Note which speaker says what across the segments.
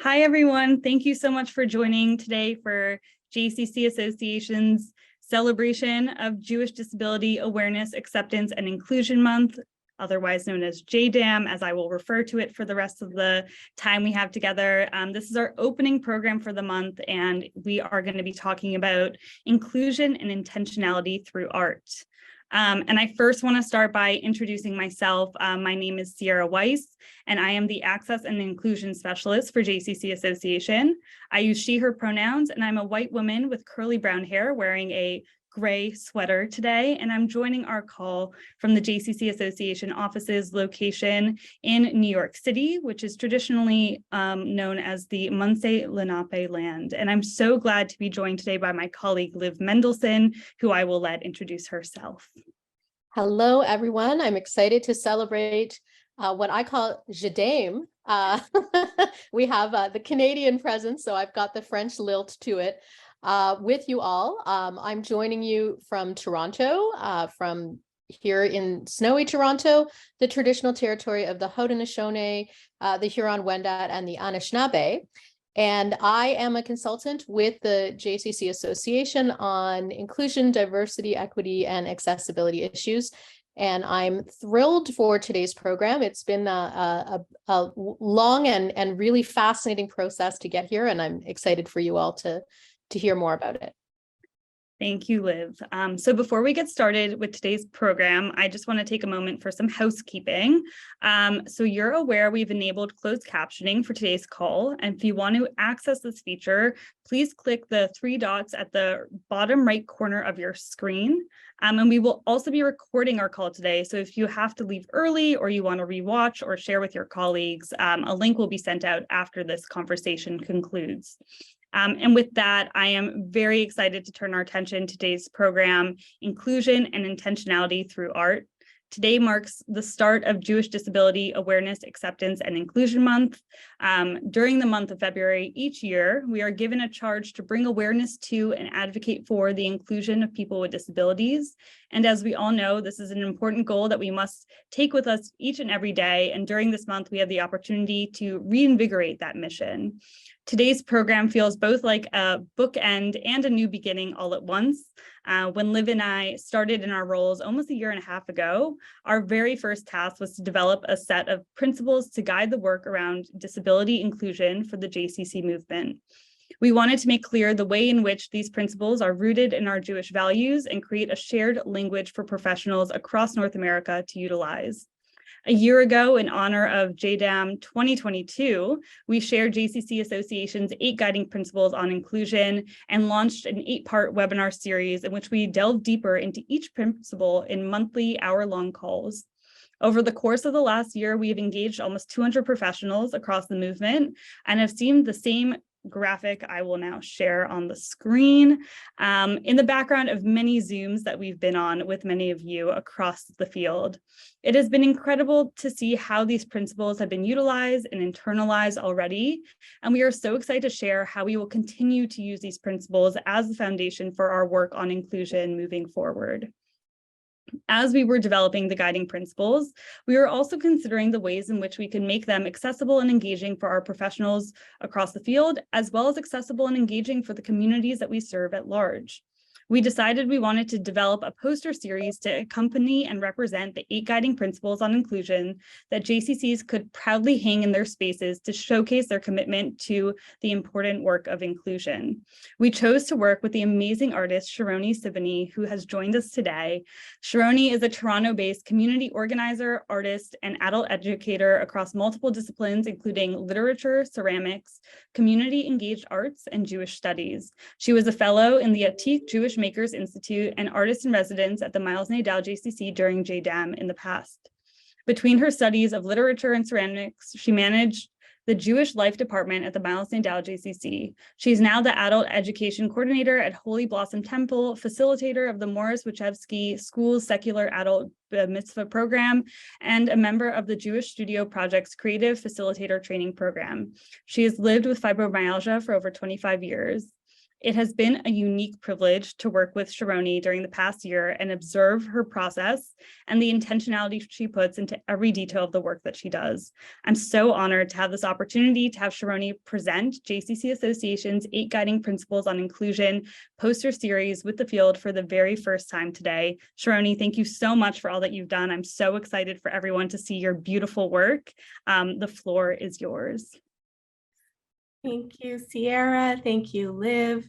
Speaker 1: Hi, everyone. Thank you so much for joining today for JCC Association's celebration of Jewish Disability Awareness, Acceptance, and Inclusion Month, otherwise known as JDAAIM, as I will refer to it for the rest of the time we have together. This is our opening program for the month, and we are going to be talking about inclusion and intentionality through art. And I first want to start by introducing myself. My name is Sierra Weiss, and I am the Access and Inclusion Specialist for JCC Association. I use she, her pronouns, and I'm a white woman with curly brown hair wearing a gray sweater today, and I'm joining our call from the JCC Association offices location in New York City, which is traditionally known as the Monsey Lenape land. And I'm so glad to be joined today by my colleague, Liv Mendelson, who I will let introduce herself.
Speaker 2: Hello, everyone. I'm excited to celebrate what I call JDAAIM. We have the Canadian presence, so I've got the French lilt to it. With you all. I'm joining you from Toronto, from here in snowy Toronto, the traditional territory of the Haudenosaunee, the Huron-Wendat, and the Anishinaabe. And I am a consultant with the JCC Association on inclusion, diversity, equity, and accessibility issues. And I'm thrilled for today's program. It's been a long and really fascinating process to get here, and I'm excited for you all to hear more about it.
Speaker 1: Thank you, Liv. So before we get started with today's program, I just want to take a moment for some housekeeping. So you're aware we've enabled closed captioning for today's call. And if you want to access this feature, please click the three dots at the bottom right corner of your screen. And we will also be recording our call today. So if you have to leave early or you want to rewatch or share with your colleagues, a link will be sent out after this conversation concludes. And with that, I am very excited to turn our attention to today's program, Inclusion and Intentionality Through Art. Today marks the start of Jewish Disability Awareness, Acceptance, and Inclusion Month. During the month of February each year, we are given a charge to bring awareness to and advocate for the inclusion of people with disabilities. And as we all know, this is an important goal that we must take with us each and every day. And during this month, we have the opportunity to reinvigorate that mission. Today's program feels both like a bookend and a new beginning all at once. When Liv and I started in our roles almost a year and a half ago, our very first task was to develop a set of principles to guide the work around disability inclusion for the JCC movement. We wanted to make clear the way in which these principles are rooted in our Jewish values and create a shared language for professionals across North America to utilize. A year ago, in honor of JDAAIM 2022, we shared JCC Association's 8 guiding principles on inclusion and launched an 8-part webinar series in which we delved deeper into each principle in monthly hour-long calls. Over the course of the last year, we have engaged almost 200 professionals across the movement and have seen the same graphic I will now share on the screen in the background of many Zooms that we've been on with many of you across the field. It has been incredible to see how these principles have been utilized and internalized already, and we are so excited to share how we will continue to use these principles as the foundation for our work on inclusion moving forward. As we were developing the guiding principles, we were also considering the ways in which we can make them accessible and engaging for our professionals across the field, as well as accessible and engaging for the communities that we serve at large. We decided we wanted to develop a poster series to accompany and represent the 8 guiding principles on inclusion that JCCs could proudly hang in their spaces to showcase their commitment to the important work of inclusion. We chose to work with the amazing artist Sharoni Sibony, who has joined us today. Sharoni is a Toronto-based community organizer, artist, and adult educator across multiple disciplines, including literature, ceramics, community-engaged arts, and Jewish studies. She was a fellow in the Atik Jewish Makers Institute and artist in residence at the Miles Nadal JCC during JDAAIM in the past. Between her studies of literature and ceramics, she managed the Jewish Life Department at the Miles Nadal JCC. She's now the adult education coordinator at Holy Blossom Temple, facilitator of the Morris Wachowski School's Secular Adult Mitzvah program, and a member of the Jewish Studio Project's Creative Facilitator Training Program. She has lived with fibromyalgia for over 25 years. It has been a unique privilege to work with Sharoni during the past year and observe her process and the intentionality she puts into every detail of the work that she does. I'm so honored to have this opportunity to have Sharoni present JCC Association's 8 Guiding Principles on Inclusion poster series with the field for the very first time today. Sharoni, thank you so much for all that you've done. I'm so excited for everyone to see your beautiful work. The floor is yours.
Speaker 3: Thank you, Sierra. Thank you, Liv.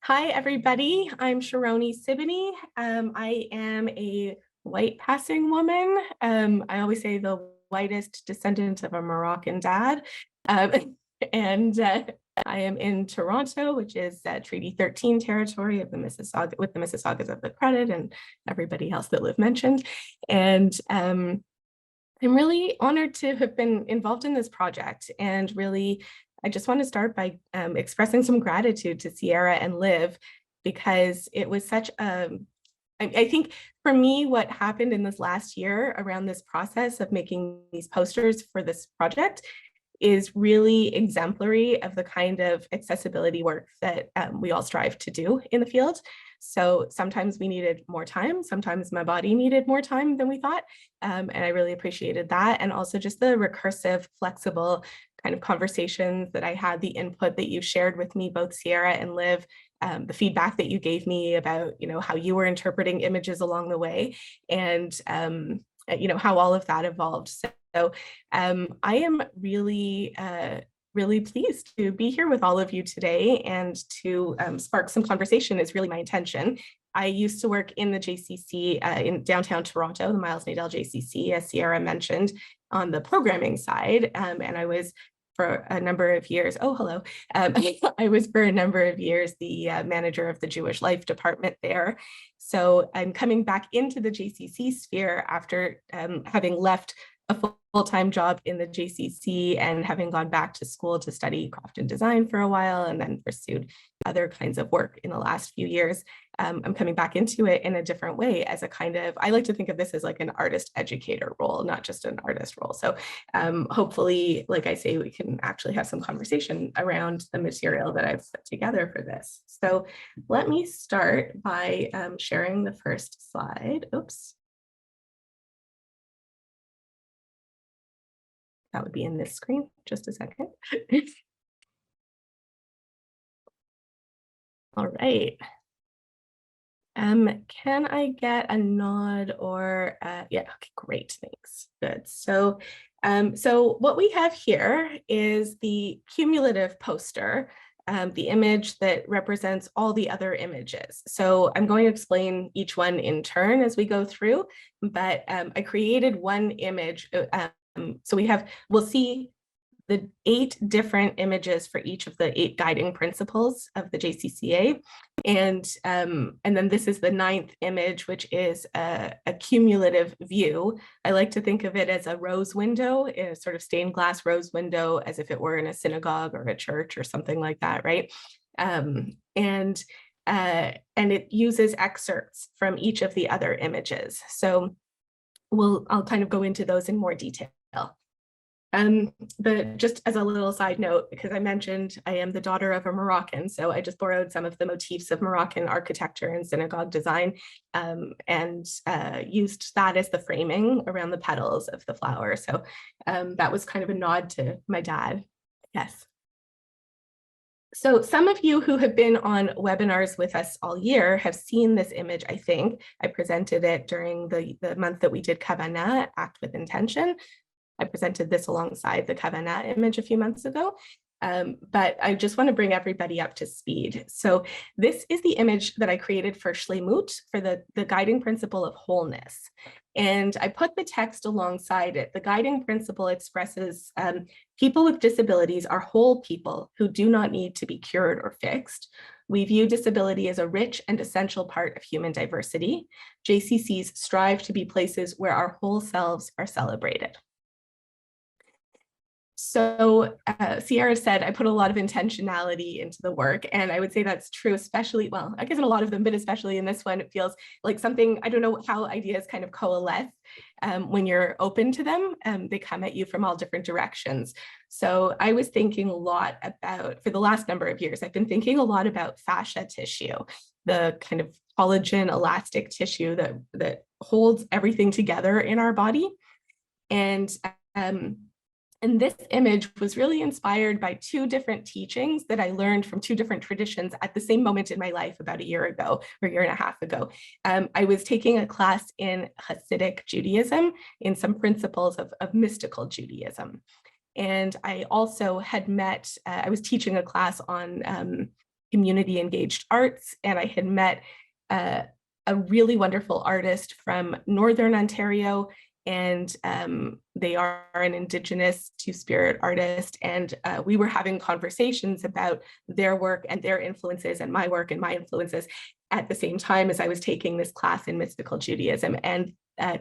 Speaker 3: Hi, everybody. I'm Sharoni Sibony. I am a white passing woman. I always say the whitest descendant of a Moroccan dad. And I am in Toronto, which is Treaty 13 territory of the Mississauga, with the Mississaugas of the Credit and everybody else that Liv mentioned. And I'm really honored to have been involved in this project, and really I just want to start by expressing some gratitude to Sierra and Liv, because it was such a, I think for me, what happened in this last year around this process of making these posters for this project is really exemplary of the kind of accessibility work that we all strive to do in the field. So sometimes we needed more time, sometimes my body needed more time than we thought. And I really appreciated that. And also just the recursive, flexible kind of conversations that I had, the input that you shared with me, both Sierra and Liv, the feedback that you gave me about, how you were interpreting images along the way, and how all of that evolved. So I am really, really pleased to be here with all of you today, and to spark some conversation is really my intention. I used to work in the JCC in downtown Toronto, the Miles Nadell JCC, as Sierra mentioned, on the programming side, and I was for a number of years, I was for a number of years the manager of the Jewish Life department there. So I'm coming back into the JCC sphere after having left a full-time job in the JCC and having gone back to school to study craft and design for a while, and then pursued other kinds of work in the last few years. I'm coming back into it in a different way, as a kind of, I like to think of this as like an artist educator role, not just an artist role. So hopefully, like I say, we can actually have some conversation around the material that I've put together for this. So let me start by sharing the first slide. Oops. That would be in this screen, just a second. All right. Can I get a nod or, yeah, okay, great, thanks, good. So, so what we have here is the cumulative poster, the image that represents all the other images. So I'm going to explain each one in turn as we go through, but I created one image. So we'll see the 8 different images for each of the 8 guiding principles of the JCCA. And then this is the 9th image, which is a cumulative view. I like to think of it as a rose window, a sort of stained glass rose window, as if it were in a synagogue or a church or something like that, right? And it uses excerpts from each of the other images. So I'll kind of go into those in more detail. But just as a little side note, because I mentioned I am the daughter of a Moroccan, so I just borrowed some of the motifs of Moroccan architecture and synagogue design, and used that as the framing around the petals of the flower. So that was kind of a nod to my dad. Yes. So some of you who have been on webinars with us all year have seen this image, I think. I presented it during the month that we did Kavanah, Act with Intention. I presented this alongside the Kavanah image a few months ago, but I just want to bring everybody up to speed. So this is the image that I created for Shlemut, for the guiding principle of wholeness. And I put the text alongside it. The guiding principle expresses people with disabilities are whole people who do not need to be cured or fixed. We view disability as a rich and essential part of human diversity. JCCs strive to be places where our whole selves are celebrated. So Sierra said, I put a lot of intentionality into the work. And I would say that's true, especially, well, I guess in a lot of them, but especially in this one, it feels like something, I don't know how ideas kind of coalesce when you're open to them. They come at you from all different directions. So I was thinking a lot about, for the last number of years, I've been thinking a lot about fascia tissue, the kind of collagen elastic tissue that holds everything together in our body. And this image was really inspired by two different teachings that I learned from two different traditions at the same moment in my life about a year ago or a year and a half ago. I was taking a class in Hasidic Judaism in some principles of mystical Judaism. And I also had met, I was teaching a class on community engaged arts, and I had met a really wonderful artist from Northern Ontario, and they are an Indigenous Two-Spirit artist, and we were having conversations about their work and their influences and my work and my influences at the same time as I was taking this class in mystical Judaism. And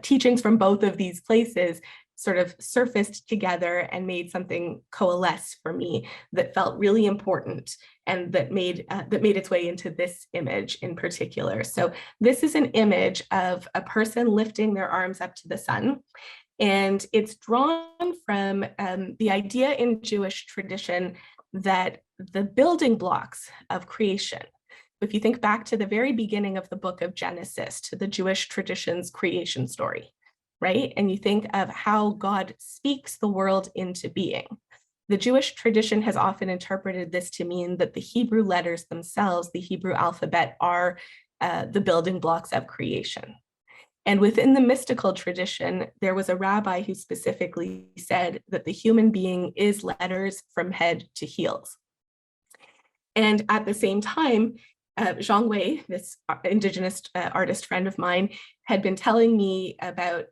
Speaker 3: teachings from both of these places sort of surfaced together and made something coalesce for me that felt really important and that made its way into this image in particular. So this is an image of a person lifting their arms up to the sun. And it's drawn from the idea in Jewish tradition that the building blocks of creation, if you think back to the very beginning of the book of Genesis, to the Jewish tradition's creation story, right? And you think of how God speaks the world into being. The Jewish tradition has often interpreted this to mean that the Hebrew letters themselves, the Hebrew alphabet, are the building blocks of creation. And within the mystical tradition, there was a rabbi who specifically said that the human being is letters from head to heels. And at the same time, Zhang Wei, this Indigenous artist friend of mine, had been telling me about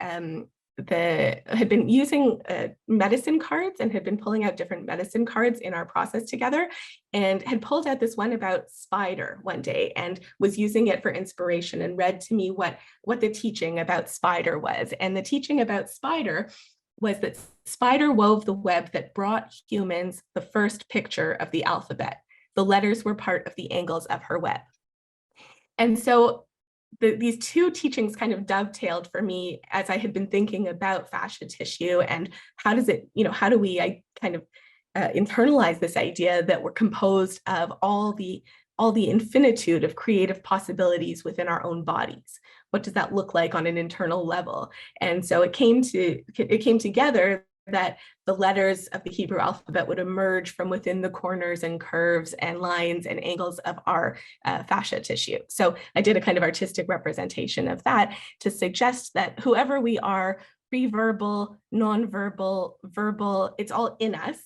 Speaker 3: had been using medicine cards and had been pulling out different medicine cards in our process together, and had pulled out this one about spider one day and was using it for inspiration and read to me what the teaching about spider was. And the teaching about spider was that spider wove the web that brought humans the first picture of the alphabet. The letters were part of the angles of her web. And so these two teachings kind of dovetailed for me as I had been thinking about fascia tissue and how do we kind of internalize this idea that we're composed of all the infinitude of creative possibilities within our own bodies. What does that look like on an internal level? And so it came together that the letters of the Hebrew alphabet would emerge from within the corners and curves and lines and angles of our fascia tissue. So I did a kind of artistic representation of that to suggest that whoever we are, pre-verbal, non-verbal, verbal, it's all in us.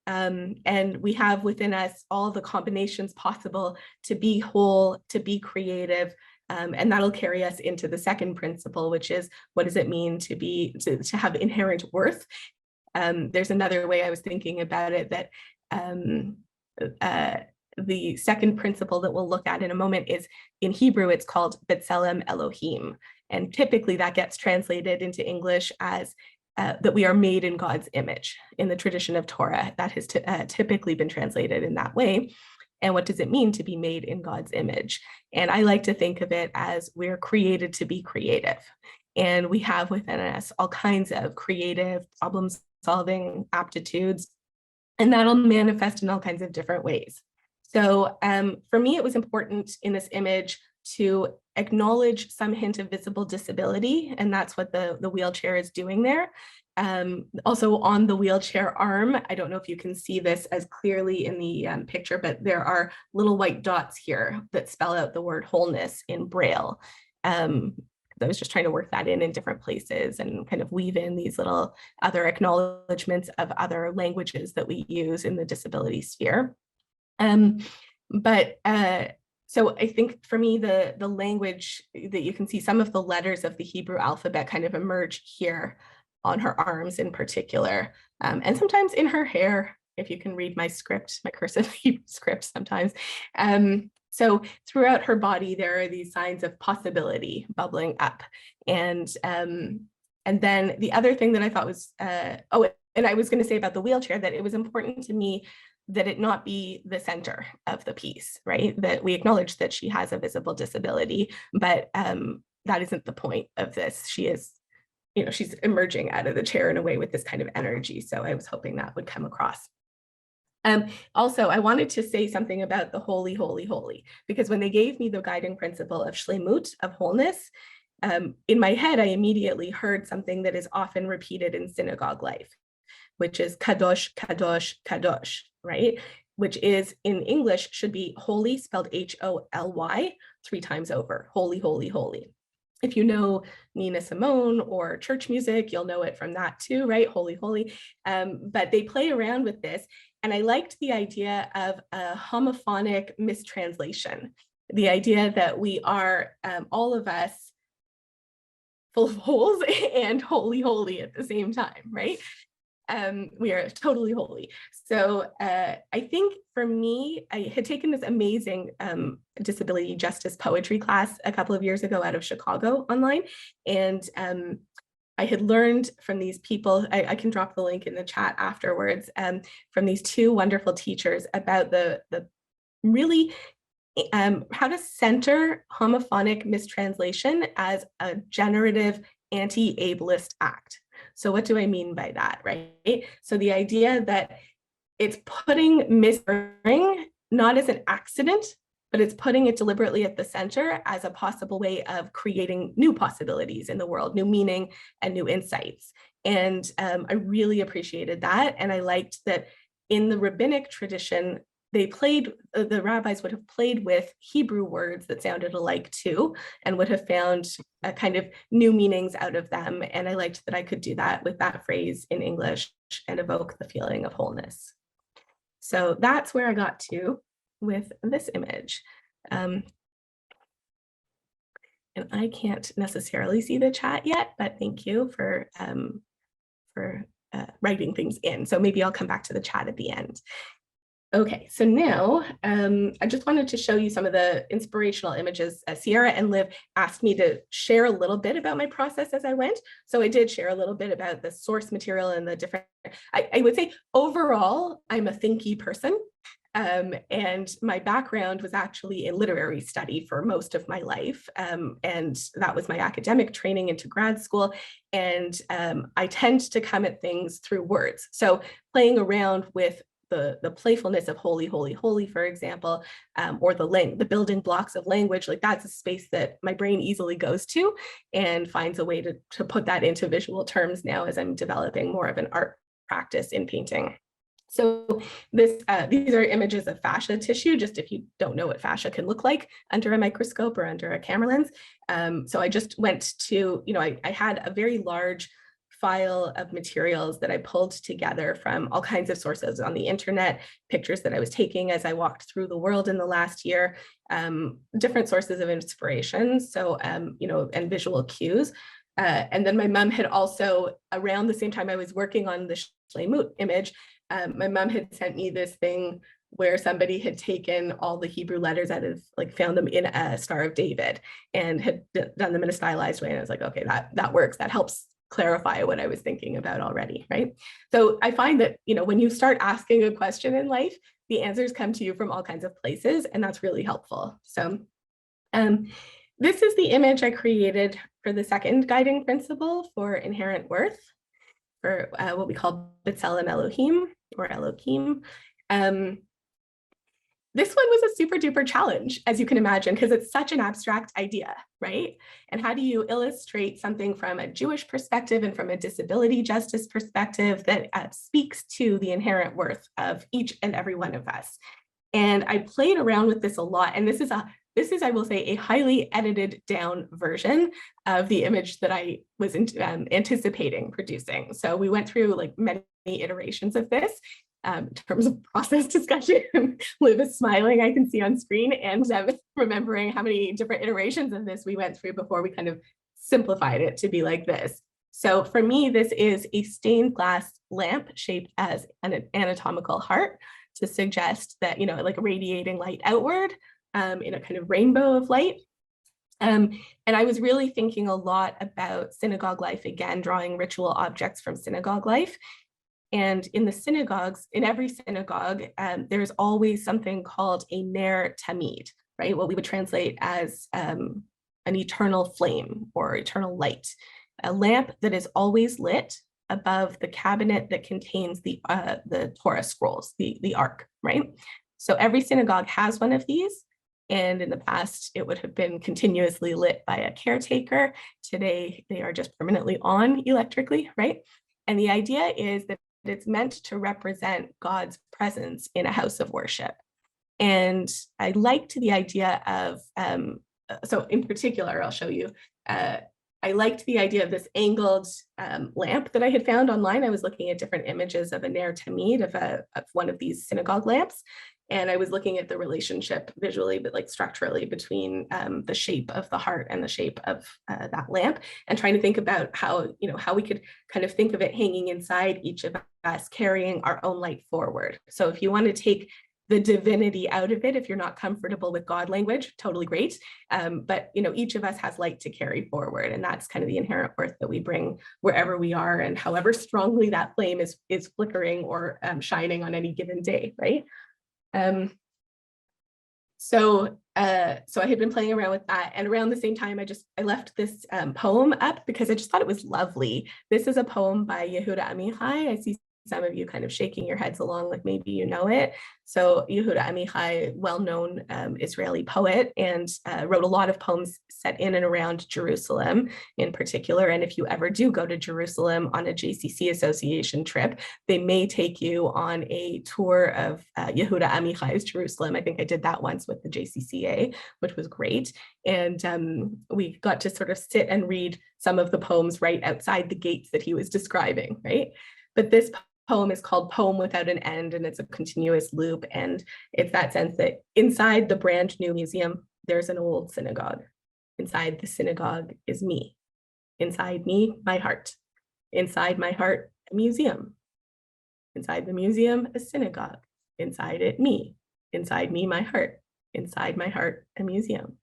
Speaker 3: And we have within us all the combinations possible to be whole, to be creative, and that'll carry us into the second principle, which is, what does it mean to have inherent worth? There's another way I was thinking about it, that the second principle that we'll look at in a moment is, in Hebrew, it's called B'Tselem Elohim. And typically that gets translated into English as that we are made in God's image. In the tradition of Torah, that has typically been translated in that way. And what does it mean to be made in God's image? And I like to think of it as we're created to be creative. And we have within us all kinds of creative problem-solving aptitudes, and that'll manifest in all kinds of different ways. So for me, it was important in this image to acknowledge some hint of visible disability, and that's what the wheelchair is doing there. Also on the wheelchair arm, I don't know if you can see this as clearly in the picture, but there are little white dots here that spell out the word wholeness in Braille. I was just trying to work that in different places and kind of weave in these little other acknowledgements of other languages that we use in the disability sphere. So I think for me, the language that you can see, some of the letters of the Hebrew alphabet kind of emerge here on her arms in particular, and sometimes in her hair, if you can read my script, my cursive Hebrew script sometimes. So throughout her body, there are these signs of possibility bubbling up. And then the other thing that I thought was, and I was going to say about the wheelchair that it was important to me that it not be the center of the piece, right? That we acknowledge that she has a visible disability, but that isn't the point of this. She is, she's emerging out of the chair in a way with this kind of energy. So I was hoping that would come across. Also, I wanted to say something about the holy, holy, holy, because when they gave me the guiding principle of shlemut, of wholeness, in my head, I immediately heard something that is often repeated in synagogue life, which is kadosh, kadosh, kadosh, right? Which is in English should be holy, spelled Holy, 3 times over, holy, holy, holy. If you know Nina Simone or church music, you'll know it from that too, right? Holy, holy. But they play around with this. And I liked the idea of a homophonic mistranslation, the idea that we are, all of us, full of holes and holy, holy at the same time, right? We are totally holy. So I think for me, I had taken this amazing disability justice poetry class a couple of years ago out of Chicago online. And I had learned from these people, I can drop the link in the chat afterwards, from these 2 wonderful teachers about the really how to center homophonic mistranslation as a generative anti-ableist act. So what do I mean by that, right? So the idea that it's putting mishearing not as an accident, but it's putting it deliberately at the center as a possible way of creating new possibilities in the world, new meaning and new insights. And I really appreciated that. And I liked that in the rabbinic tradition, the rabbis would have played with Hebrew words that sounded alike too, and would have found a kind of new meanings out of them. And I liked that I could do that with that phrase in English and evoke the feeling of wholeness. So that's where I got to with this image. And I can't necessarily see the chat yet, but thank you for writing things in. So maybe I'll come back to the chat at the end. Okay, so now I just wanted to show you some of the inspirational images. Sierra and Liv asked me to share a little bit about my process as I went. So I did share a little bit about the source material and the different, I would say overall, I'm a thinky person. And my background was actually in literary study for most of my life. And that was my academic training into grad school. And I tend to come at things through words. So playing around with the playfulness of holy, holy, holy, for example, or the building blocks of language, like that's a space that my brain easily goes to and finds a way to put that into visual terms now as I'm developing more of an art practice in painting. So these are images of fascia tissue, just if you don't know what fascia can look like under a microscope or under a camera lens. So I just went to, I had a very large file of materials that I pulled together from all kinds of sources on the internet, pictures that I was taking as I walked through the world in the last year, different sources of inspiration, so, and visual cues. And then my mom had also, around the same time I was working on the Shlemut image, my mom had sent me this thing where somebody had taken all the Hebrew letters out of, found them in a Star of David and had done them in a stylized way. And I was like, okay, that works. That helps clarify what I was thinking about already, right? So I find that, when you start asking a question in life, the answers come to you from all kinds of places, and that's really helpful. So this is the image I created for the second guiding principle for inherent worth, for what we call B'Tselem Elohim, or Elohim. This one was a super duper challenge, as you can imagine, because it's such an abstract idea, right? And how do you illustrate something from a Jewish perspective and from a disability justice perspective that speaks to the inherent worth of each and every one of us? And I played around with this a lot. And this is, I will say, a highly edited down version of the image that I was anticipating producing. So we went through many iterations of this. In terms of process discussion, Liv is smiling, I can see on screen, and remembering how many different iterations of this we went through before we kind of simplified it to be like this. So for me, this is a stained glass lamp shaped as an anatomical heart to suggest that, radiating light outward in a kind of rainbow of light. And I was really thinking a lot about synagogue life, again, drawing ritual objects from synagogue life. And in the synagogues, in every synagogue, there's always something called a ner tamid, right? What we would translate as an eternal flame or eternal light, a lamp that is always lit above the cabinet that contains the Torah scrolls, the Ark, right? So every synagogue has one of these. And in the past, it would have been continuously lit by a caretaker. Today, they are just permanently on electrically, right? And the idea is that it's meant to represent God's presence in a house of worship. And I liked the idea of, so in particular, I'll show you, I liked the idea of this angled lamp that I had found online. I was looking at different images of a ner tamid, of one of these synagogue lamps. And I was looking at the relationship visually, but like structurally between the shape of the heart and the shape of that lamp, and trying to think about how, how we could kind of think of it hanging inside each of us, carrying our own light forward. So if you want to take the divinity out of it, if you're not comfortable with God language, totally great. But each of us has light to carry forward, and that's kind of the inherent worth that we bring wherever we are, and however strongly that flame is flickering or shining on any given day, right? So I had been playing around with that, and around the same time, I left this poem up because I just thought it was lovely. This is a poem by Yehuda Amichai. I see some of you kind of shaking your heads along, like maybe you know it. So Yehuda Amichai, well-known Israeli poet, and wrote a lot of poems set in and around Jerusalem in particular. And if you ever do go to Jerusalem on a JCC Association trip, they may take you on a tour of Yehuda Amichai's Jerusalem. I think I did that once with the JCCA, which was great. And we got to sort of sit and read some of the poems right outside the gates that he was describing, right? But this poem is called Poem Without an End, and it's a continuous loop. And it's that sense that inside the brand new museum, there's an old synagogue. Inside the synagogue is me. Inside me, my heart. Inside my heart, a museum. Inside the museum, a synagogue. Inside it, me. Inside me, my heart. Inside my heart, a museum.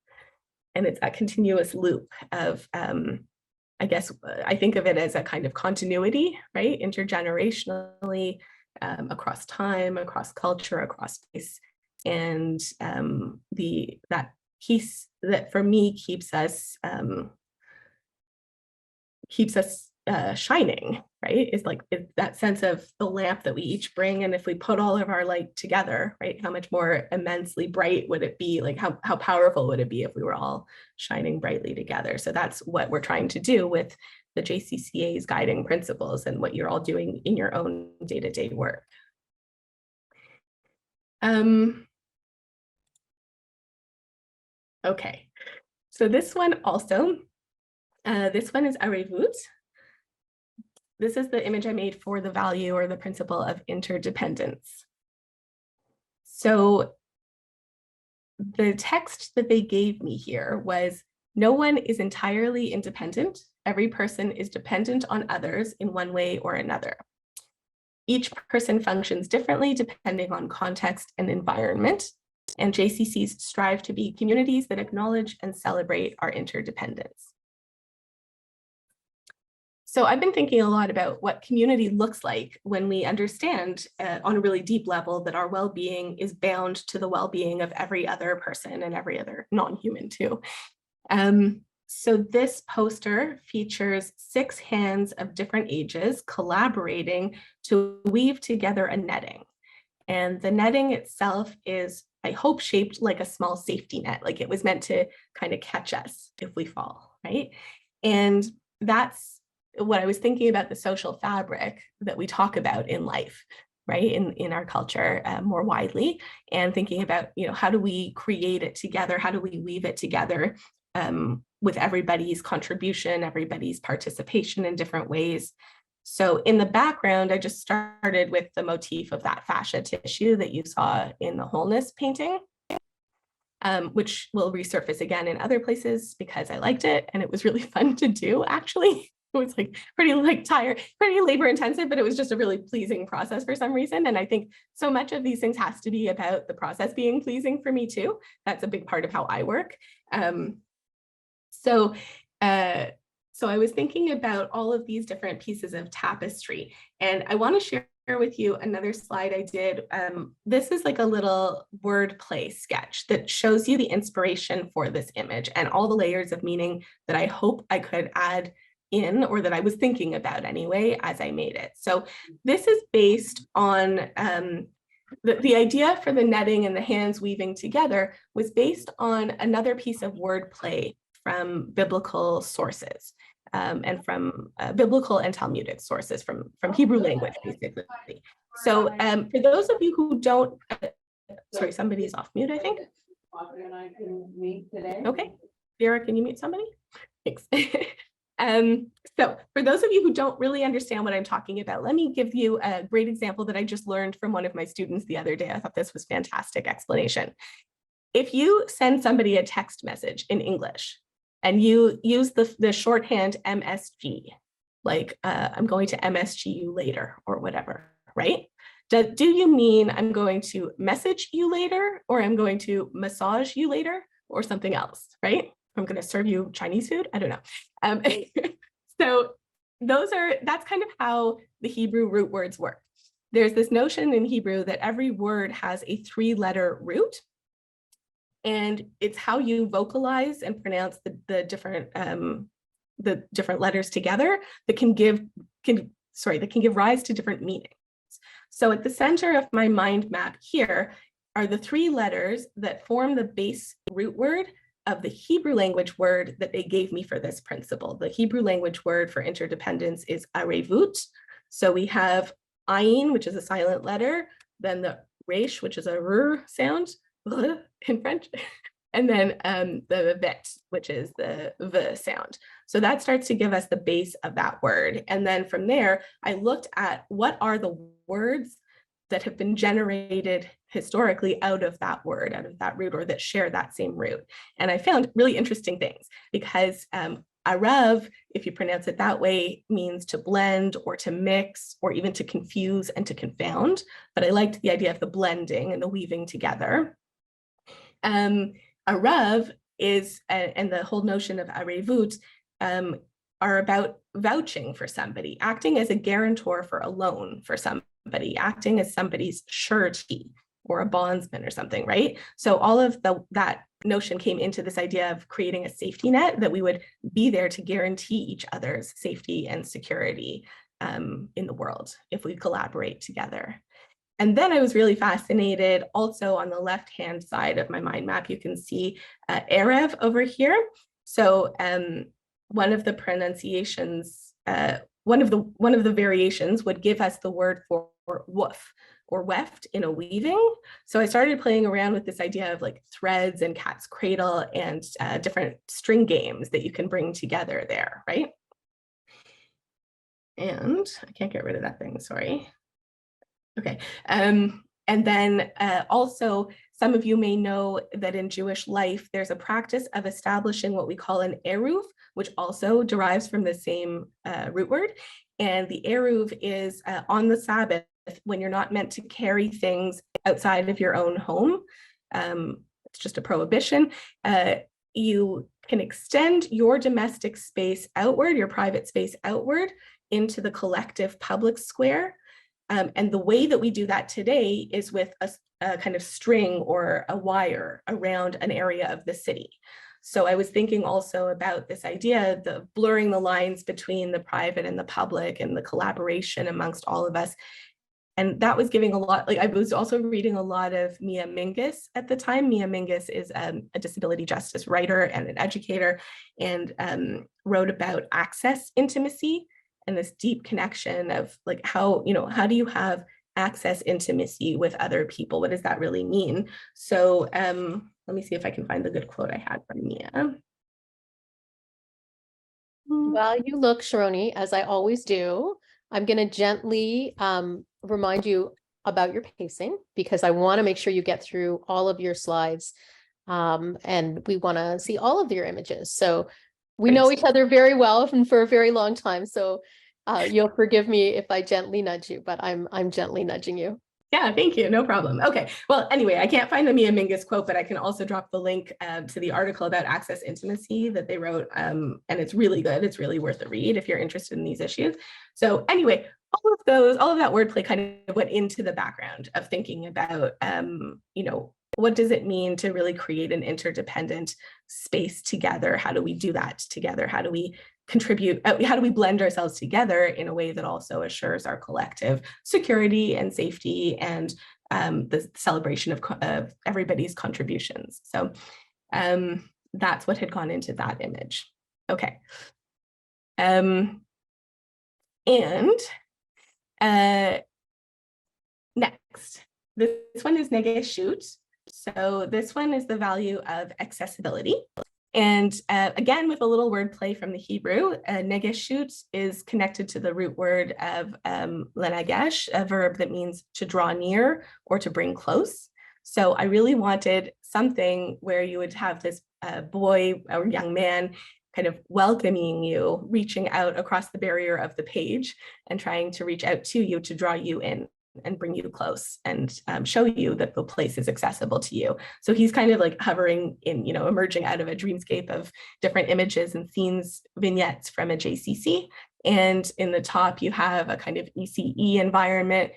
Speaker 3: And it's that continuous loop of, I guess I think of it as a kind of continuity, right? Intergenerationally, across time, across culture, across space. And that piece that for me keeps us shining, right? It's like that sense of the lamp that we each bring. And if we put all of our light together, right, how much more immensely bright would it be? Like how powerful would it be if we were all shining brightly together? So that's what we're trying to do with the JCCA's guiding principles and what you're all doing in your own day-to-day work. Okay, so this one also, this one is Arevut. This is the image I made for the value or the principle of interdependence. So the text that they gave me here was, no one is entirely independent. Every person is dependent on others in one way or another. Each person functions differently depending on context and environment, and JCCs strive to be communities that acknowledge and celebrate our interdependence. So I've been thinking a lot about what community looks like when we understand on a really deep level that our well-being is bound to the well-being of every other person and every other non-human too. So this poster features 6 hands of different ages collaborating to weave together a netting. And the netting itself is, I hope, shaped like a small safety net, like it was meant to kind of catch us if we fall, right? And that's what I was thinking about, the social fabric that we talk about in life, right, in our culture more widely, and thinking about, how do we create it together? How do we weave it together with everybody's contribution, everybody's participation in different ways? So in the background, I just started with the motif of that fascia tissue that you saw in the wholeness painting, which will resurface again in other places because I liked it and it was really fun to do, actually. It was like pretty labor intensive, but it was just a really pleasing process for some reason. And I think so much of these things has to be about the process being pleasing for me too. That's a big part of how I work. So So I was thinking about all of these different pieces of tapestry, and I want to share with you another slide I did. This is like a little wordplay sketch that shows you the inspiration for this image and all the layers of meaning that I hope I could add in, or that I was thinking about anyway as I made it. So this is based on the idea for the netting and the hands weaving together was based on another piece of wordplay from biblical sources, and from biblical and Talmudic sources from Hebrew language, basically. So for those of you who don't, sorry, somebody's off mute, I think. Okay, Vera, can you mute somebody? Thanks. So for those of you who don't really understand what I'm talking about, let me give you a great example that I just learned from one of my students the other day. I thought this was fantastic explanation. If you send somebody a text message in English and you use the shorthand MSG, like I'm going to MSG you later or whatever, right? Do you mean I'm going to message you later, or I'm going to massage you later, or something else, right? I'm going to serve you Chinese food. I don't know. So that's kind of how the Hebrew root words work. There's this notion in Hebrew that every word has a 3-letter root, and it's how you vocalize and pronounce the different letters together that can give rise to different meanings. So at the center of my mind map here are the 3 letters that form the base root word of the Hebrew language word that they gave me for this principle. The Hebrew language word for interdependence is arevut. So we have ayin, which is a silent letter, then the resh, which is a r sound in French, and then the vet, which is the v sound. So that starts to give us the base of that word. And then from there, I looked at what are the words that have been generated historically out of that word, out of that root, or that share that same root. And I found really interesting things, because arav, if you pronounce it that way, means to blend or to mix or even to confuse and to confound. But I liked the idea of the blending and the weaving together. Arav is, and the whole notion of arevut, are about vouching for somebody, acting as a guarantor for a loan for somebody, acting as somebody's surety or a bondsman or something, right? So all of that notion came into this idea of creating a safety net, that we would be there to guarantee each other's safety and security in the world if we collaborate together. And then I was really fascinated also on the left-hand side of my mind map, you can see Erev over here. So one of the pronunciations, one of the variations would give us the word for woof or weft in a weaving. So I started playing around with this idea of like threads and cat's cradle and different string games that you can bring together there, right? And I can't get rid of that thing, sorry. Okay, and then also some of you may know that in Jewish life, there's a practice of establishing what we call an eruv, which also derives from the same root word. And the eruv is on the Sabbath, when you're not meant to carry things outside of your own home. It's just a prohibition. You can extend your domestic space outward, your private space outward into the collective public square. And the way that we do that today is with a kind of string or a wire around an area of the city. So I was thinking also about this idea of blurring the lines between the private and the public and the collaboration amongst all of us. And that was giving a lot, like I was also reading a lot of Mia Mingus at the time. Mia Mingus is a disability justice writer and an educator, and wrote about access intimacy and this deep connection of like how do you have access intimacy with other people? What does that really mean? So let me see if I can find the good quote I had from Mia.
Speaker 2: While you look, Sharoni, as I always do, I'm going to gently remind you about your pacing, because I want to make sure you get through all of your slides, and we want to see all of your images. So we know each other very well and for a very long time. So you'll forgive me if I gently nudge you, but I'm gently nudging you.
Speaker 3: Yeah, thank you. No problem. Okay. Well, anyway, I can't find the Mia Mingus quote, but I can also drop the link to the article about access intimacy that they wrote. And it's really good. It's really worth a read if you're interested in these issues. So anyway, all of that wordplay kind of went into the background of thinking about, what does it mean to really create an interdependent space together? How do we do that together? How do we contribute, how do we blend ourselves together in a way that also assures our collective security and safety and the celebration of everybody's contributions. So that's what had gone into that image. Okay. Next, this one is negeshoot. So this one is the value of accessibility. And again, with a little wordplay from the Hebrew, negeshoot is connected to the root word of lenagesh, a verb that means to draw near or to bring close. So I really wanted something where you would have this boy or young man kind of welcoming you, reaching out across the barrier of the page and trying to reach out to you to draw you in and bring you close and show you that the place is accessible to you. So he's kind of like hovering in, emerging out of a dreamscape of different images and scenes, vignettes from a JCC. And in the top, you have a kind of ECE environment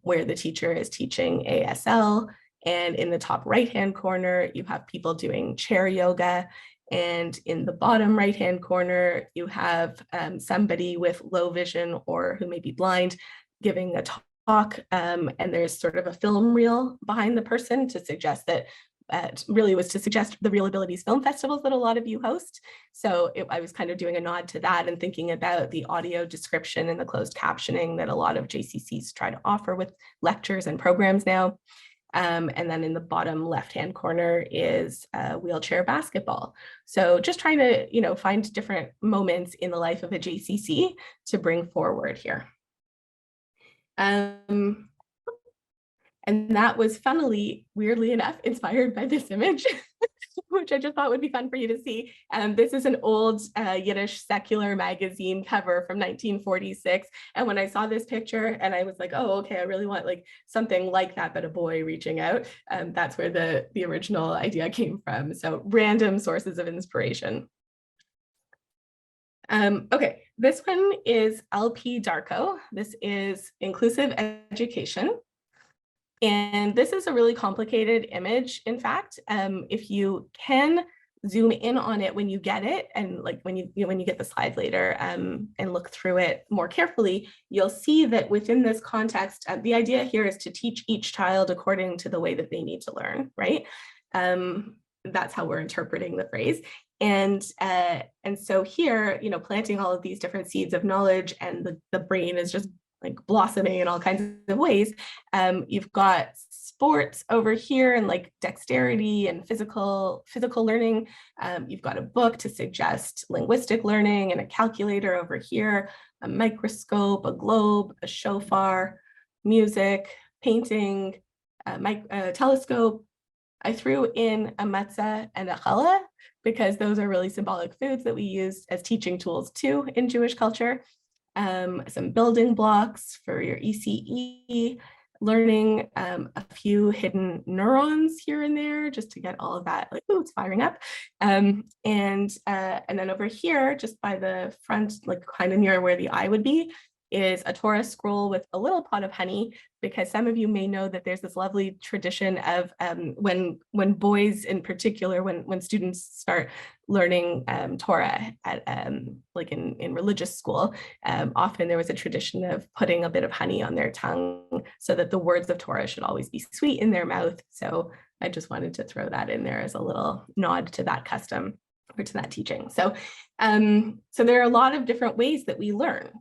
Speaker 3: where the teacher is teaching ASL. And in the top right-hand corner, you have people doing chair yoga. And in the bottom right-hand corner, you have somebody with low vision or who may be blind giving a talk, and there's sort of a film reel behind the person to suggest that really was to suggest the Real Abilities film festivals that a lot of you host. So I was kind of doing a nod to that and thinking about the audio description and the closed captioning that a lot of JCCs try to offer with lectures and programs now. And then in the bottom left-hand corner is wheelchair basketball. So just trying to, find different moments in the life of a JCC to bring forward here. And that was funnily, weirdly enough, inspired by this image, which I just thought would be fun for you to see. This is an old Yiddish secular magazine cover from 1946. And when I saw this picture and I was like, oh, okay, I really want like something like that, but a boy reaching out. That's where the original idea came from. So random sources of inspiration. Okay, this one is LP Darko. This is inclusive education. And this is a really complicated image. In fact, if you can zoom in on it when you get it, and like when you get the slide later and look through it more carefully, you'll see that within this context, the idea here is to teach each child according to the way that they need to learn, right? That's how we're interpreting the phrase. And so here, planting all of these different seeds of knowledge, and the brain is just like blossoming in all kinds of ways. You've got sports over here and like dexterity and physical learning. You've got a book to suggest linguistic learning and a calculator over here, a microscope, a globe, a shofar, music, painting, a telescope. I threw in a matzah and a challah because those are really symbolic foods that we use as teaching tools too in Jewish culture. Some building blocks for your ECE, learning a few hidden neurons here and there just to get all of that, like, oh, it's firing up. And then over here, just by the front, like kind of near where the eye would be, is a Torah scroll with a little pot of honey, because some of you may know that there's this lovely tradition of when boys in particular, when students start learning Torah at like in religious school, often there was a tradition of putting a bit of honey on their tongue so that the words of Torah should always be sweet in their mouth. So I just wanted to throw that in there as a little nod to that custom or to that teaching. So so there are a lot of different ways that we learn,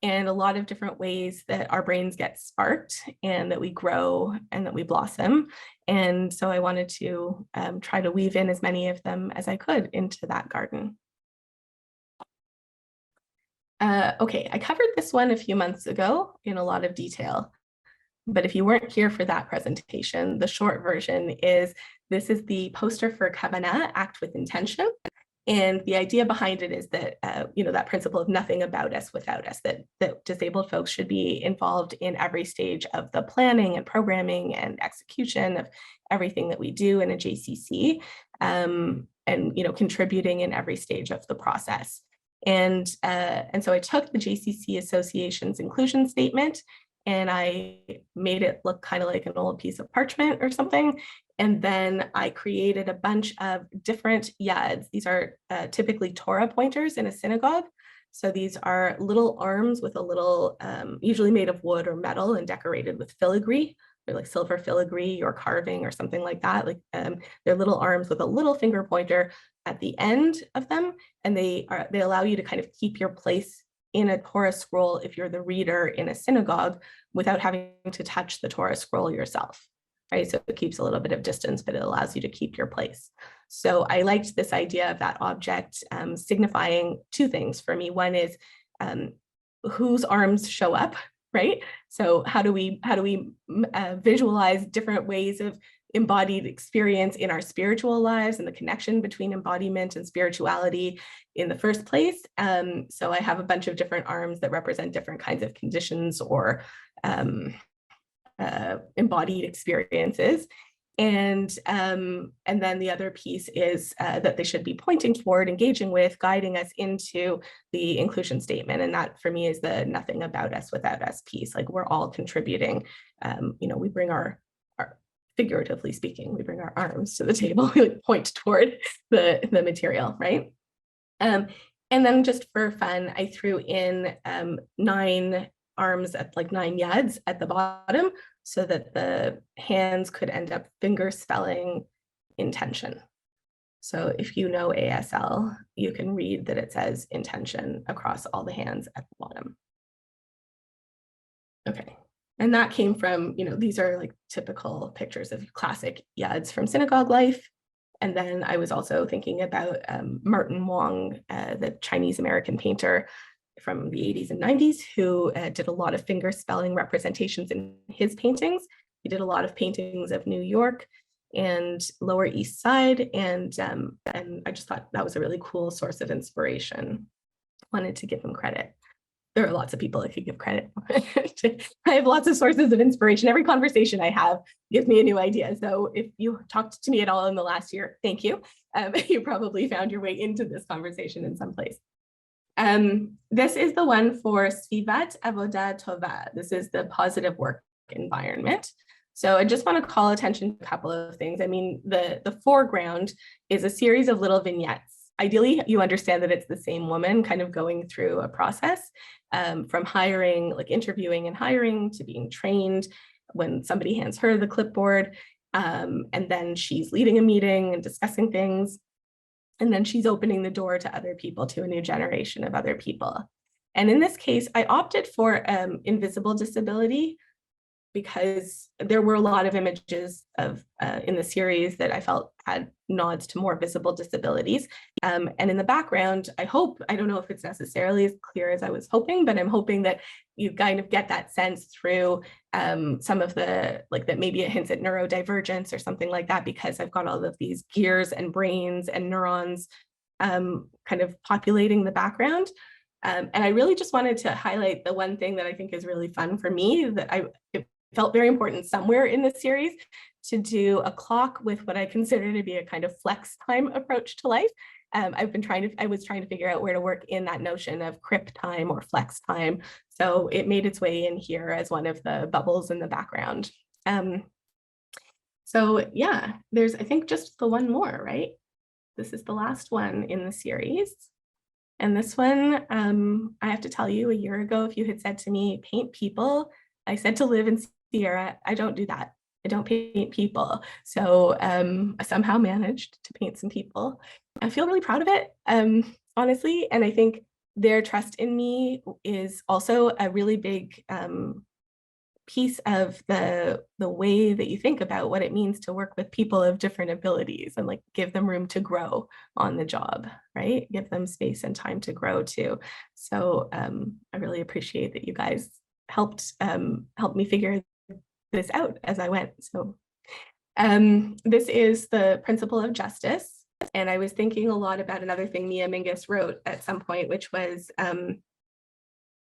Speaker 3: and a lot of different ways that our brains get sparked and that we grow and that we blossom. And so I wanted to try to weave in as many of them as I could into that garden. Okay, I covered this one a few months ago in a lot of detail, but if you weren't here for that presentation, the short version is this is the poster for Kavanah, Act with Intention. And the idea behind it is that, that principle of nothing about us without us, that disabled folks should be involved in every stage of the planning and programming and execution of everything that we do in a JCC, and contributing in every stage of the process. And so I took the JCC Association's inclusion statement and I made it look kind of like an old piece of parchment or something. And then I created a bunch of different yads. These are typically Torah pointers in a synagogue. So these are little arms with a little, usually made of wood or metal and decorated with filigree, or like silver filigree or carving or something like that. Like they're little arms with a little finger pointer at the end of them. And they allow you to kind of keep your place in a Torah scroll if you're the reader in a synagogue without having to touch the Torah scroll yourself. Right? So it keeps a little bit of distance, but it allows you to keep your place. So I liked this idea of that object signifying two things for me. One is whose arms show up, right? So how do we visualize different ways of embodied experience in our spiritual lives and the connection between embodiment and spirituality in the first place? So I have a bunch of different arms that represent different kinds of conditions or embodied experiences. And then the other piece is that they should be pointing toward, engaging with, guiding us into the inclusion statement. And that for me is the nothing about us without us piece. Like we're all contributing. We bring our figuratively speaking, we bring our arms to the table, we point toward the material, right? And then just for fun, I threw in 9 arms at like 9 yads at the bottom so that the hands could end up finger spelling intention. So if you know ASL, you can read that it says intention across all the hands at the bottom. Okay. And that came from, these are like typical pictures of classic yads from synagogue life. And then I was also thinking about Martin Wong, the Chinese American painter from the 80s and 90s, who did a lot of finger spelling representations in his paintings. He did a lot of paintings of New York and Lower East Side. And I just thought that was a really cool source of inspiration. Wanted to give him credit. There are lots of people I could give credit. I have lots of sources of inspiration. Every conversation I have gives me a new idea. So if you talked to me at all in the last year, thank you. You probably found your way into this conversation in some place. This is the one for Svivat Avoda Tova. This is the positive work environment. So I just want to call attention to a couple of things. I mean, the foreground is a series of little vignettes. Ideally, you understand that it's the same woman kind of going through a process from hiring, like interviewing and hiring, to being trained when somebody hands her the clipboard. And then she's leading a meeting and discussing things. And then she's opening the door to other people, to a new generation of other people. And in this case, I opted for invisible disability because there were a lot of images of in the series that I felt had nods to more visible disabilities. And in the background, I don't know if it's necessarily as clear as I was hoping, but I'm hoping that you kind of get that sense through some of the, like that maybe it hints at neurodivergence or something like that, because I've got all of these gears and brains and neurons kind of populating the background. And I really just wanted to highlight the one thing that I think is really fun for me, that it felt very important somewhere in the series to do a clock with what I consider to be a kind of flex time approach to life. I was trying to figure out where to work in that notion of crip time or flex time. So it made its way in here as one of the bubbles in the background. So yeah, there's, I think, just the one more, right? This is the last one in the series. And this one, I have to tell you, a year ago, if you had said to me, paint people, I said to Liv and Sierra, I don't do that. I don't paint people. So I somehow managed to paint some people. I feel really proud of it, honestly. And I think their trust in me is also a really big piece of the way that you think about what it means to work with people of different abilities and like give them room to grow on the job, right? Give them space and time to grow too. So I really appreciate that you guys helped me figure this out as I went. So this is the principle of justice. And I was thinking a lot about another thing Mia Mingus wrote at some point, which was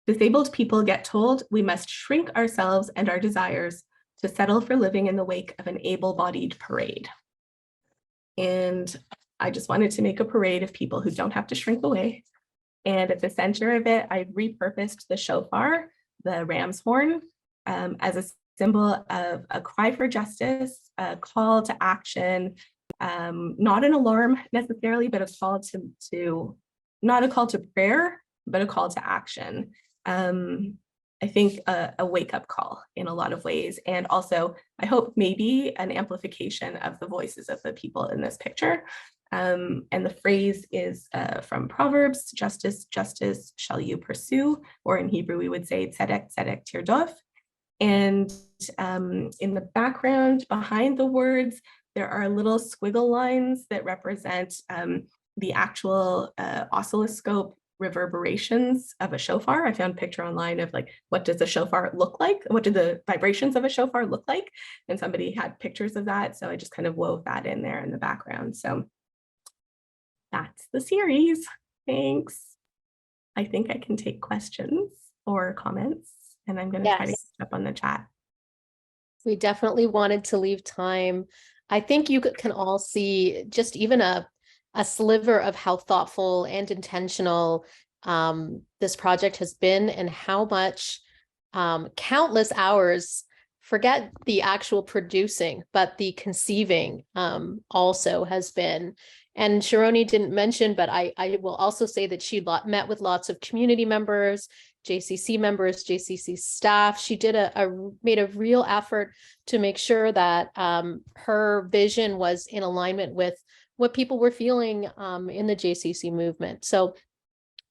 Speaker 3: disabled people get told we must shrink ourselves and our desires to settle for living in the wake of an able-bodied parade. And I just wanted to make a parade of people who don't have to shrink away. And at the center of it, I repurposed the shofar, the ram's horn, as a symbol of a cry for justice, a call to action, not an alarm necessarily, but a call to not a call to prayer, but a call to action. I think a wake-up call in a lot of ways. And also, I hope maybe an amplification of the voices of the people in this picture. And the phrase is from Proverbs, justice, justice shall you pursue, or in Hebrew, we would say tzedek, tzedek tirdof. And in the background behind the words, there are little squiggle lines that represent the actual oscilloscope reverberations of a shofar. I found a picture online of like, what does a shofar look like? What do the vibrations of a shofar look like? And somebody had pictures of that. So I just kind of wove that in there in the background. So that's the series. Thanks. I think I can take questions or comments, and I'm going to try to catch up on the chat.
Speaker 2: We definitely wanted to leave time. I think you can all see just even a sliver of how thoughtful and intentional this project has been, and how much countless hours, forget the actual producing, but the conceiving also has been. And Sharoni didn't mention, but I will also say that she met with lots of community members, JCC members, JCC staff. She did made a real effort to make sure that her vision was in alignment with what people were feeling in the JCC movement. So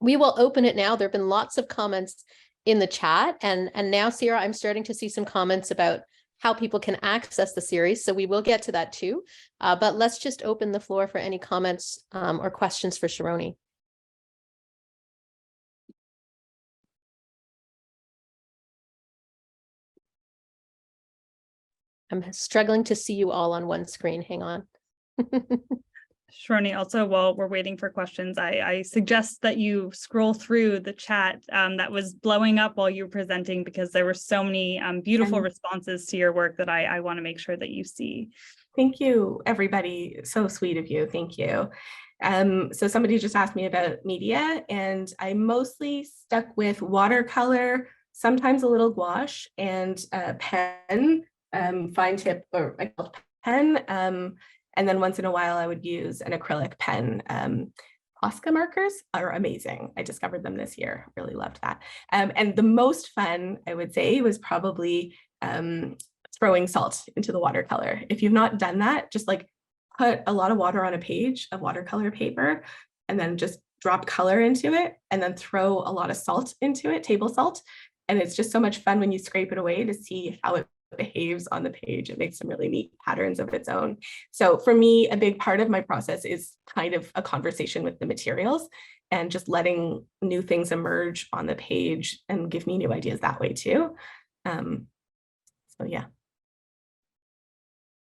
Speaker 2: we will open it now. There have been lots of comments in the chat, and now, Sierra, I'm starting to see some comments about how people can access the series. So we will get to that too. But let's just open the floor for any comments or questions for Sharoni. I'm struggling to see you all on one screen. Hang on.
Speaker 1: Sharoni, also, while we're waiting for questions, I suggest that you scroll through the chat that was blowing up while you were presenting, because there were so many beautiful responses to your work that I want to make sure that you see.
Speaker 3: Thank you, everybody. So sweet of you. Thank you. So somebody just asked me about media, and I mostly stuck with watercolor, sometimes a little gouache, and pen, fine tip or pen. And then once in a while, I would use an acrylic pen. Posca markers are amazing. I discovered them this year. Really loved that. And the most fun, I would say, was probably throwing salt into the watercolor. If you've not done that, just like put a lot of water on a page of watercolor paper, and then just drop color into it, and then throw a lot of salt into it, table salt. And it's just so much fun when you scrape it away to see how it behaves on the page. It makes some really neat patterns of its own. So for me, a big part of my process is kind of a conversation with the materials and just letting new things emerge on the page and give me new ideas that way too. So yeah.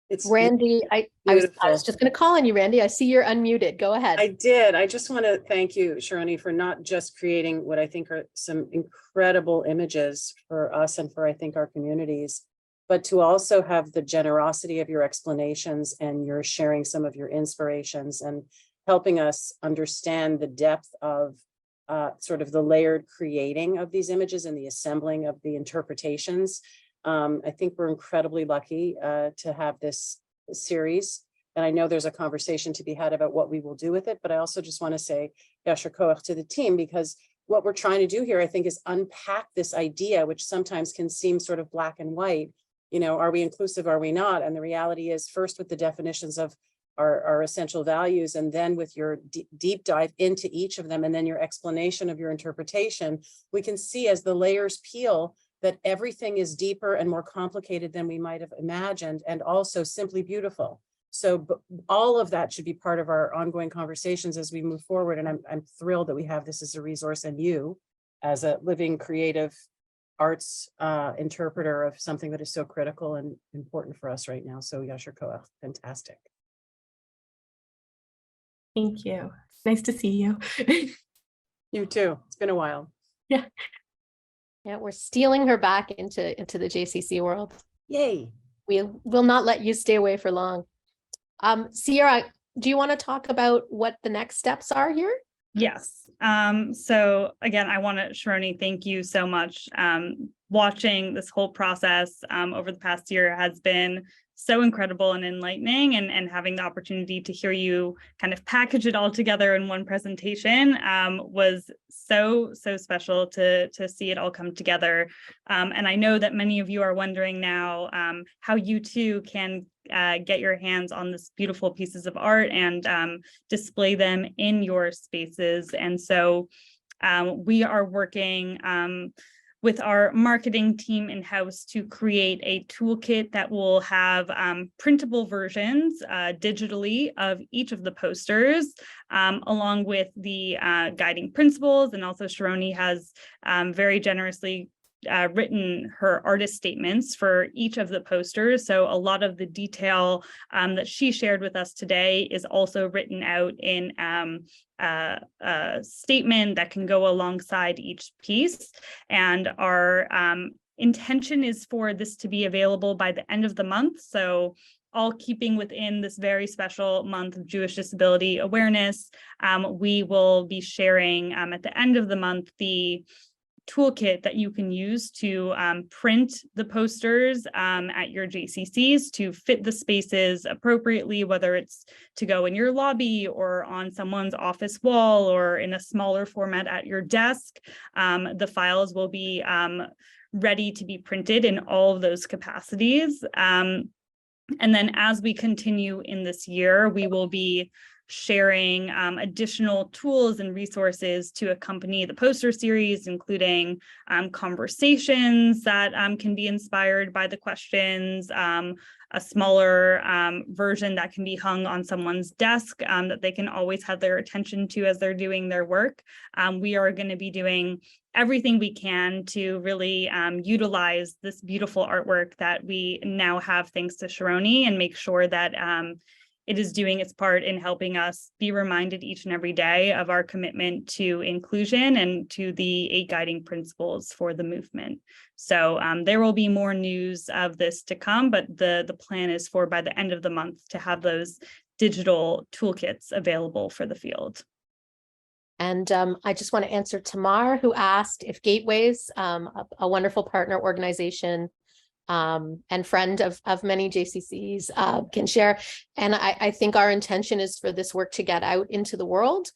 Speaker 2: It's Randy. I was just going to call on you, Randy. I see you're unmuted. Go ahead.
Speaker 4: I did. I just want to thank you, Sharoni, for not just creating what I think are some incredible images for us and for, I think, our communities, but to also have the generosity of your explanations and your sharing some of your inspirations and helping us understand the depth of sort of the layered creating of these images and the assembling of the interpretations. I think we're incredibly lucky to have this series. And I know there's a conversation to be had about what we will do with it, but I also just want to say Yasher Koach to the team, because what we're trying to do here, I think, is unpack this idea, which sometimes can seem sort of black and white. You know, are we inclusive? Are we not? And the reality is, first with the definitions of our essential values, and then with your deep dive into each of them, and then your explanation of your interpretation, we can see as the layers peel that everything is deeper and more complicated than we might have imagined, and also simply beautiful. So all of that should be part of our ongoing conversations as we move forward. And I'm thrilled that we have this as a resource, and you as a living creative arts interpreter of something that is so critical and important for us right now. So Yasher Koach, fantastic.
Speaker 3: Thank you. Nice to see you.
Speaker 4: You too. It's been a while.
Speaker 3: Yeah.
Speaker 2: Yeah, we're stealing her back into the JCC world.
Speaker 4: Yay.
Speaker 2: We will not let you stay away for long. Sierra, do you want to talk about what the next steps are here?
Speaker 1: Yes. So again, I want to, Sharoni, thank you so much. Watching this whole process over the past year has been so incredible and enlightening, and having the opportunity to hear you kind of package it all together in one presentation was so special to see it all come together. And I know that many of you are wondering now how you too can get your hands on this beautiful pieces of art and display them in your spaces. And so we are working with our marketing team in-house to create a toolkit that will have printable versions digitally of each of the posters, along with the guiding principles. And also Sharoni has very generously written her artist statements for each of the posters. So a lot of the detail that she shared with us today is also written out in a statement that can go alongside each piece. And our intention is for this to be available by the end of the month. So all keeping within this very special month of Jewish Disability Awareness, we will be sharing at the end of the month the toolkit that you can use to print the posters at your JCCs to fit the spaces appropriately, whether it's to go in your lobby or on someone's office wall or in a smaller format at your desk. The files will be ready to be printed in all of those capacities. And then as we continue in this year, we will be sharing additional tools and resources to accompany the poster series, including conversations that can be inspired by the questions, a smaller version that can be hung on someone's desk that they can always have their attention to as they're doing their work. We are going to be doing everything we can to really utilize this beautiful artwork that we now have thanks to Sharoni, and make sure that it is doing its part in helping us be reminded each and every day of our commitment to inclusion and to the 8 guiding principles for the movement. So there will be more news of this to come, but the plan is for by the end of the month to have those digital toolkits available for the field.
Speaker 2: And I just want to answer Tamar, who asked if Gateways, a wonderful partner organization and friend of many JCCs, can share. And I think our intention is for this work to get out into the world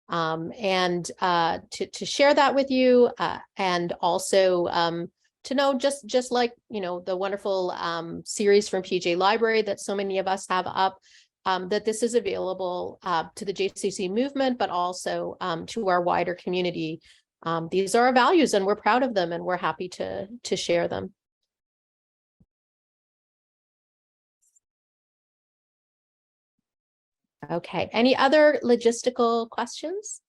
Speaker 2: and to share that with you, and also to know, just like, you know, the wonderful series from PJ Library that so many of us have up, that this is available to the JCC movement, but also to our wider community. These are our values and we're proud of them, and we're happy to share them. Okay, any other logistical questions?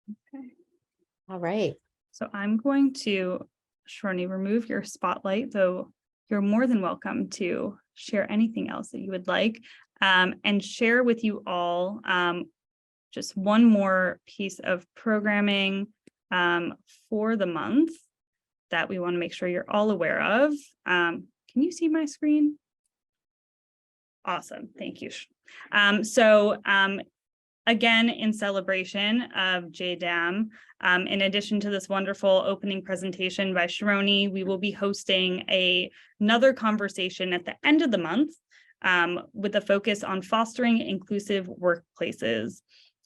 Speaker 1: Okay.
Speaker 2: All right.
Speaker 1: So I'm going to, Sharoni, remove your spotlight, though you're more than welcome to share anything else that you would like, and share with you all just one more piece of programming for the month that we want to make sure you're all aware of. Can you see my screen? Awesome, thank you. Again, in celebration of JDAAIM, in addition to this wonderful opening presentation by Sharoni, we will be hosting another conversation at the end of the month with a focus on fostering inclusive workplaces.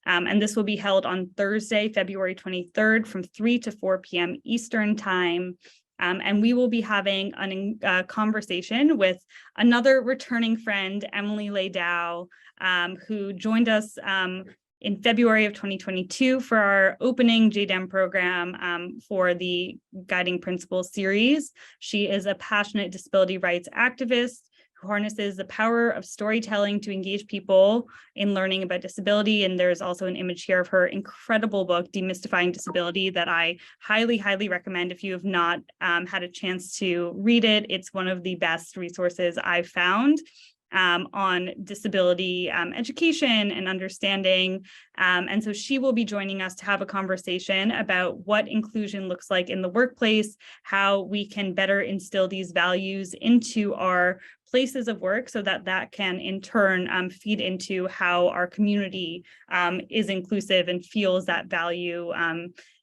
Speaker 1: And this will be held on Thursday, February 23rd from 3 to 4 p.m. Eastern Time. And we will be having a conversation with another returning friend, Emily Laydow, who joined us in February of 2022 for our opening JDAAIM program for the Guiding Principles series. She is a passionate disability rights activist who harnesses the power of storytelling to engage people in learning about disability. And there's also an image here of her incredible book, Demystifying Disability, that I highly, highly recommend if you have not had a chance to read it. It's one of the best resources I've found. on disability education and understanding. And so she will be joining us to have a conversation about what inclusion looks like in the workplace, how we can better instill these values into our places of work so that that can in turn feed into how our community is inclusive and feels that value.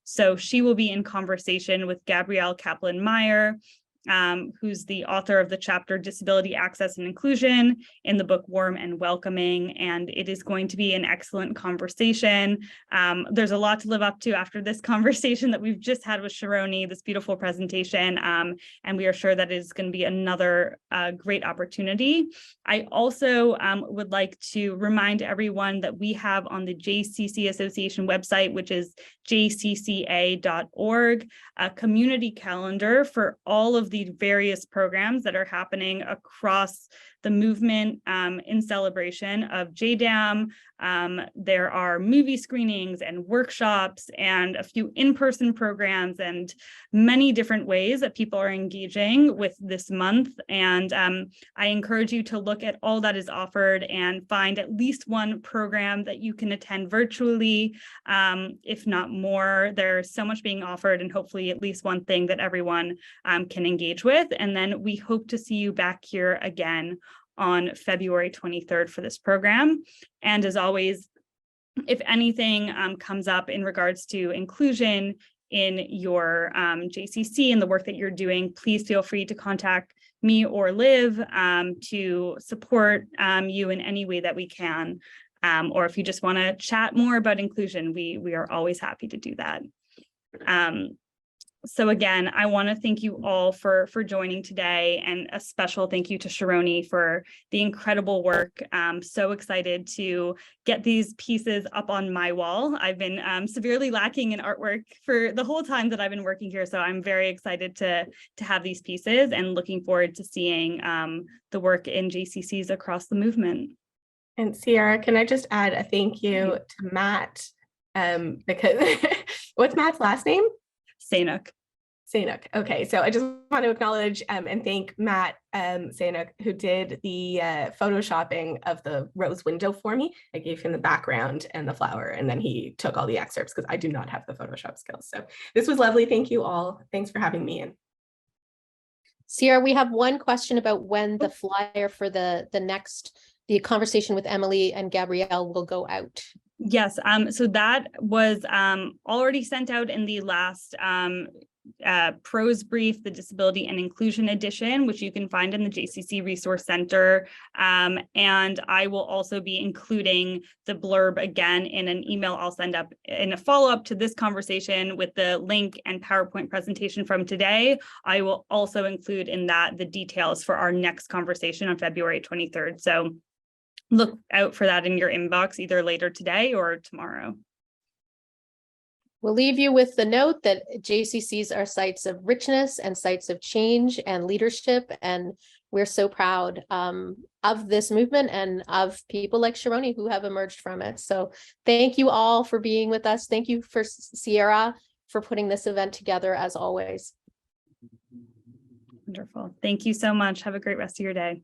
Speaker 1: So she will be in conversation with Gabrielle Kaplan-Meyer, who's the author of the chapter Disability Access and Inclusion in the book Warm and Welcoming, and it is going to be an excellent conversation. There's a lot to live up to after this conversation that we've just had with Sharoni, this beautiful presentation, and we are sure that it is going to be another great opportunity. I also would like to remind everyone that we have on the JCC Association website, which is jcca.org, a community calendar for all of the various programs that are happening across the movement in celebration of JDAAIM. There are movie screenings and workshops and a few in-person programs and many different ways that people are engaging with this month. And I encourage you to look at all that is offered and find at least one program that you can attend virtually, if not more. There's so much being offered, and hopefully at least one thing that everyone can engage with. And then we hope to see you back here again on February 23rd for this program. And as always, if anything comes up in regards to inclusion in your JCC and the work that you're doing, please feel free to contact me or Liv to support you in any way that we can. Or if you just want to chat more about inclusion, we are always happy to do that. So again, I want to thank you all for joining today, and a special thank you to Sharoni for the incredible work. So excited to get these pieces up on my wall. I've been severely lacking in artwork for the whole time that I've been working here, so I'm very excited to have these pieces and looking forward to seeing the work in JCCs across the movement.
Speaker 3: And Sierra, can I just add a thank you to Matt, because what's Matt's last name?
Speaker 1: Sanuk.
Speaker 3: Sanuk. Okay, so I just want to acknowledge and thank Matt Sanuk, who did the photoshopping of the rose window for me. I gave him the background and the flower, and then he took all the excerpts because I do not have the Photoshop skills. So this was lovely. Thank you all. Thanks for having me in.
Speaker 2: Sierra, we have one question about when the flyer for the conversation with Emily and Gabrielle will go out.
Speaker 1: Yes, so that was already sent out in the last prose brief, the Disability and Inclusion Edition, which you can find in the JCC Resource Center. And I will also be including the blurb again in an email I'll send up in a follow-up to this conversation with the link and PowerPoint presentation from today. I will also include in that the details for our next conversation on February 23rd. So look out for that in your inbox either later today or tomorrow.
Speaker 2: We'll leave you with the note that JCCs are sites of richness and sites of change and leadership, and we're so proud of this movement and of people like Sharoni who have emerged from it. So thank you all for being with us. Thank you for Sierra for putting this event together as always.
Speaker 1: Wonderful. Thank you so much. Have a great rest of your day.